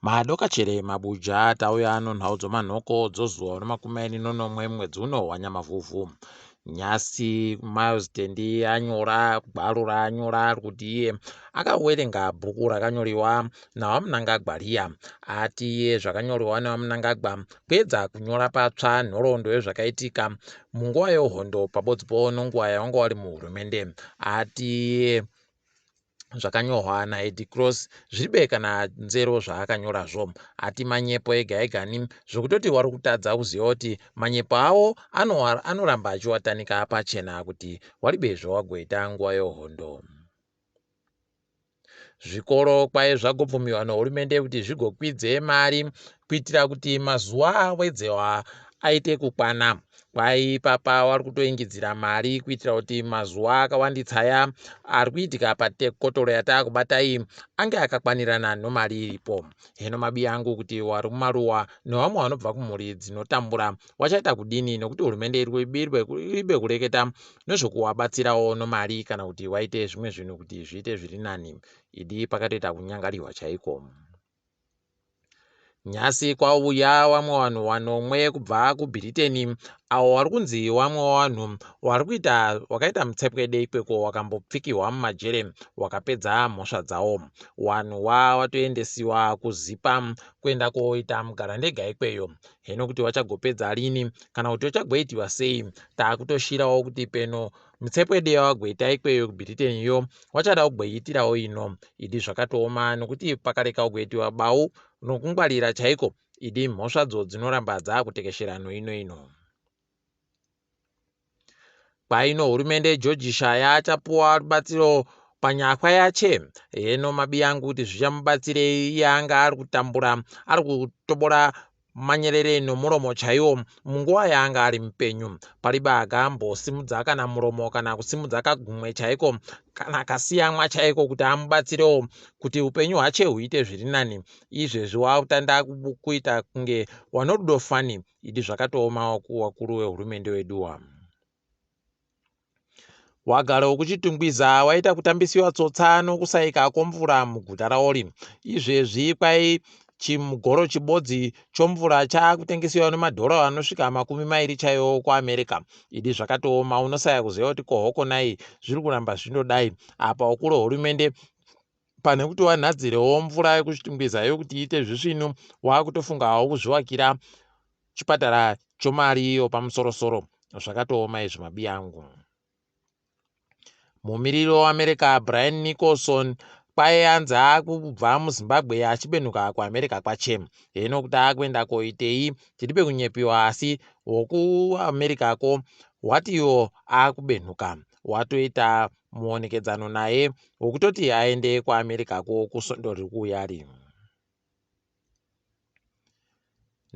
Madoka chere mabuja tauya nhau dzomanhoko dzozuva nomakumi nomwe mwedzi uno waNyamavhuvhu. Nyasi Miles Tendi anyora gwaro raanyora kuti iye akawerenga bhuku rakanyoriwa naWaMnangagwa riya. Ati iye zvakanyoriwa naWaMnangagwa kuedza kunyora patsva nhoroondo yezvakaitika munguva yehondo pabodzipo nonguva yavanga vari muHurumende. Ati iye zvakanyorwa naEddie Cross zviribe kana nzero zvaakanyorazvo. Ati manyepo ega egani zvokutoti wari kutadza kuziva kuti manyepo awo anoramba achiwatanika pachena kuti waribe zvawagoita nguva yehondo. Zvikoro kwai zvagobvumirwa nehurumende kuti zvigokwidze mari kuitira kuti mazuva awedzewa aite kukwana. Kwai papa wari kutoingidzira mari kuitira kuti mazuva akawanditsa aya ari kuitika patekotoro yataakubata iyi ange akakwanirana nomari iripo. Hino mabi angu kuti wari kumaruwa nevamwe vanobva kumhuri dzinotambura wachaita kudini, nokuti hurumende iribe kureketa nezvokuwabatsirawo nomari kana kuti waite zvimwe zvinhu kuti zviite zviri nani. Idi pakatoita kunyangariwa chaiko. Nyasi kwauya vamwe vanhu vanomwe kubva kuBritain, avo vari kunzi vamwe vanhu wakaita mutsepwede ikweko wakambopfikiwa mumajere wakapedza mhosva dzawo. Vanhu watoendesiwa kuzipa kuenda koita mugarandega ikweyo. Hino kuti wachagopedza rini kana kuti wachagoitiwa sei, taakutoshirawo kuti peno mutsepwede yawagoita ikweyo kuBritain yo wachada kugoitirawo ino. Idi zvakatooma nokuti pakareka kugoitiwa bau nokungwarira chaiko, idi mhosvadzo dzinoramba dzaakutekeshera ino. Kwaino hurumende George Shaya achapuwa rubatsiro panyakwa yache. Heno mabi angu kuti zvichamubatsirei iye anga ari kutambura, ari kutobora manyerere nomuromo chaiwo munguva yaanga ari mupenyu. Paribe akambosimudza kana muromo kana kusimudza kagumwe chaiko kana kasiyamwa chaiko kuti amubatsirewo kuti upenyu hwache huite zviri nani. Izvezvi wakutanda kuita kunge wanorudo fani. Idi zvakatooma wakuru wehurumende weduwa. Wagarawo kuchitungwiza waita kutambisiwa tsotsa nokusaika kwomvura muguta raori. Izvezvi kwai chimugoro chibodzi chomvura chaakutengesiwa nemadhora anosvika 20 chaiwo kuAmerica. Idi zvakatooma, unosaya kuziva kuti kohokonai zviri kuramba zvinodai. Apa ukuru hurumende pane kuti wanhadzirewo mvura yekuchitungwiza yokuti iite zvisvinu, waakutofungawo kuzvivakira chipatara chomari yopamusorosoro. Zvakatooma izvi mabi angu. Mumiriri weAmerica Brian Nicholson kwai anzi akubva muZimbabwe achibenuka kuAmerica kwache. Hino kuti akuenda koitei tiribe kunyepiwa, asi wokuAmericako watiwo akubenuka. Watoita muonekedzano naye wokutoti aende kuAmericako kusondo riri kuuyari.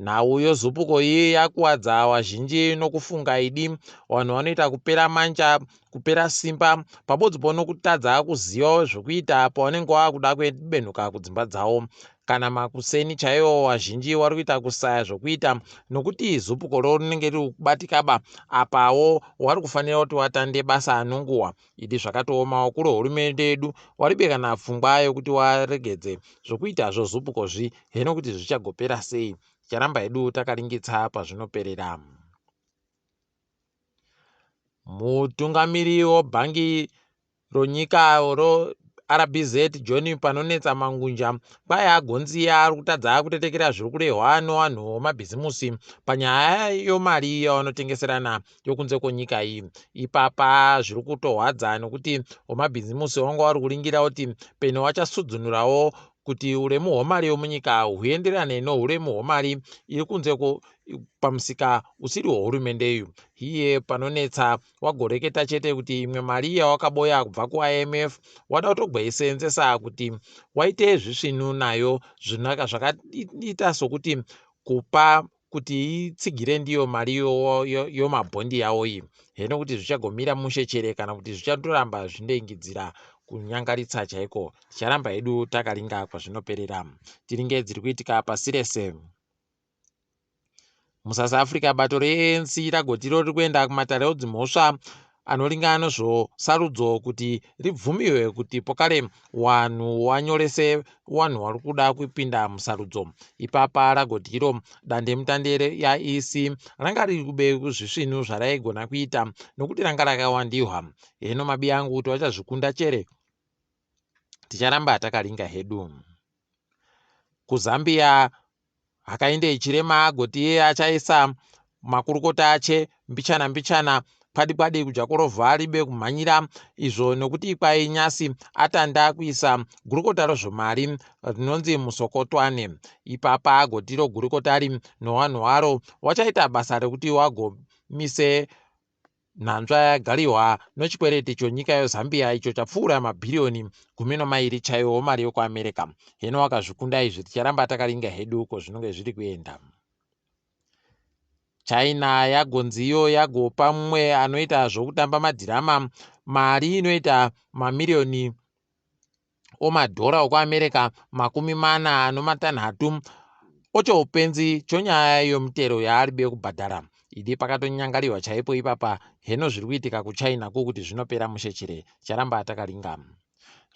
Nhau yozupuko iyi yakuwadza wazhinji nokufunga idi vanhu vanoita kupera manja, kupera simba pabodzipo nokutadza kuziva zvokuita pavanenge vakuda kubenuka kudzimba dzavo. Kana makuseni chaiwo wazhinji wari kuita kusaya zvokuita nokuti zupuko rinenge riri kubatikaba, apawo wari kufanira kuti watande basa nonguva. Idi zvakatooma, wakuru hurumende yedu waribe kana pfungwa yokuti waregedze zvokuitazvo zupukozvi. Heno kuti zvichagopera sei? Ticharamba hedu takaringitsa pazvinoperera. Mutungamiri webhangi ronyika RBZ John Panonetsa Mangunja kwai agonziya ari kutadza kutetekera zviri kurehwa nevanhu vemabhizimusi panyaya yomari yavanotengeserana yokunze kwenyika iyi. Ipapa zviri kutorwadza nokuti vemabhizimusi vanga vari kuringira kuti peno vachasudzunurawo kuti uremu hwemari yomunyika huenderane nohuremu hwemari iri kunze pamusika usiri hwehurumende iyo. Iye Panonetsa wagoreketa chete kuti imwe mari yawakaboya kubva kuIMF wada kutogoisenzesa kuti waite zvisvinu nayo zvinaka zvakaita sokuti kupa kuti itsigire ndiyo mari yomabhondi yawo iyi. Heno kuti zvichagomira mushe chere kana kuti zvichatoramba zvindoingidzira kunyangaritsa chaiko. Ticharamba hedu takaringa kwazvinoperera. Tiringe dziri kuitika pasi rese. MuSouth Africa bato reANC ragoti riri kuenda kumatare edzimhosva anoringana nezvosarudzo kuti ribvumiwe kuti pokare wanhu wanyorese wanhu vari kuda kupinda musarudzo. Ipapa ragoti iro dandemutande yaEC ranga riri kube kuzvisvinhu zvaraigona kuita nokuti ranga rakawandiwa. Hino mabi angu kuti wachazvikunda chere, ticharamba takaringa hedu. KuZambia Hakainde Chirema agoti iye achaisa makurukota ache mbichana padi kuja kurovha ribe kumhanyira izvo nokuti kwai nyasi atanda kuisa gurukota rozvomari rinonzi musokotwane. Ipapa agoti iro gurukotari nowanhu waro wachaita basa rekuti wagomise nhanzva yagariwa nechikwereti chonyika yeZambia icho chapfuura mabhiriyoni 12 chaiwo mari yokuAmerica. Hino wakazvikunda izvi ticharamba takaringa hedu uko zvinenge zviri kuenda. China yagonziyo yagopa mumwe anoita zvokutamba madhirama mari inoita mamiliyoni omadhora okuAmerica 40 ochoupenzi chonyaya yomutero yaaribe kubhadhara. Idi pakatonyangariwa chaipo ipapa. Heno zviri kuitika kuChina kuti zvinopera mushechere, charamba takaringa.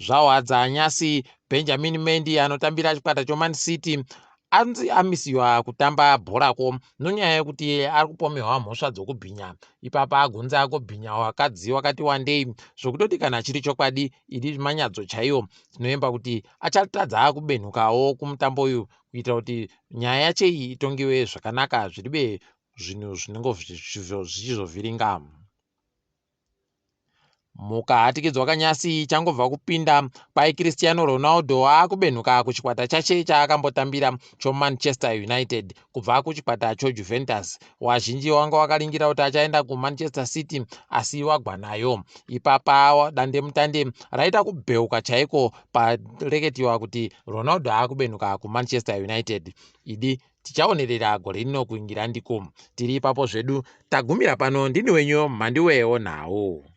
Zvawadza nyasi Benjamin Mendy anotambira chikwata choMan City anzi amisiwa kutamba bhorako nonyaya yekuti ari kupomerwa mhosva dzokubhinya. Ipapa agonzi akobhinya wakadzi wakati wandei zvokutoti kana chiri chokwadi idi manyadzo chaiwo tinoemba kuti achatadza kubenhukawo kumutambo uyu kuitira kuti nyaya yacho iyi itongiwe zvakanaka zviribe zvinhu zvinenge zvichizovhiringa. Mukahatikidzwa kanyasi changobva kupinda kwai Cristiano Ronaldo akubenhuka kuchikwata chache chaakambotambira choManchester United kubva kuchikwata choJuventus. Wazhinji wanga wakaringira kuti achaenda kuManchester City asi wagwanayo. Ipapa dandemutande raita kubheuka chaiko pareketiwa kuti Ronaldo akubenhuka kuManchester United. Idi tichaonerera gore rino kuingira ndiko. Tiri ipapo zvedu tagumira pano. Ndini wenyu MhanduweNhau.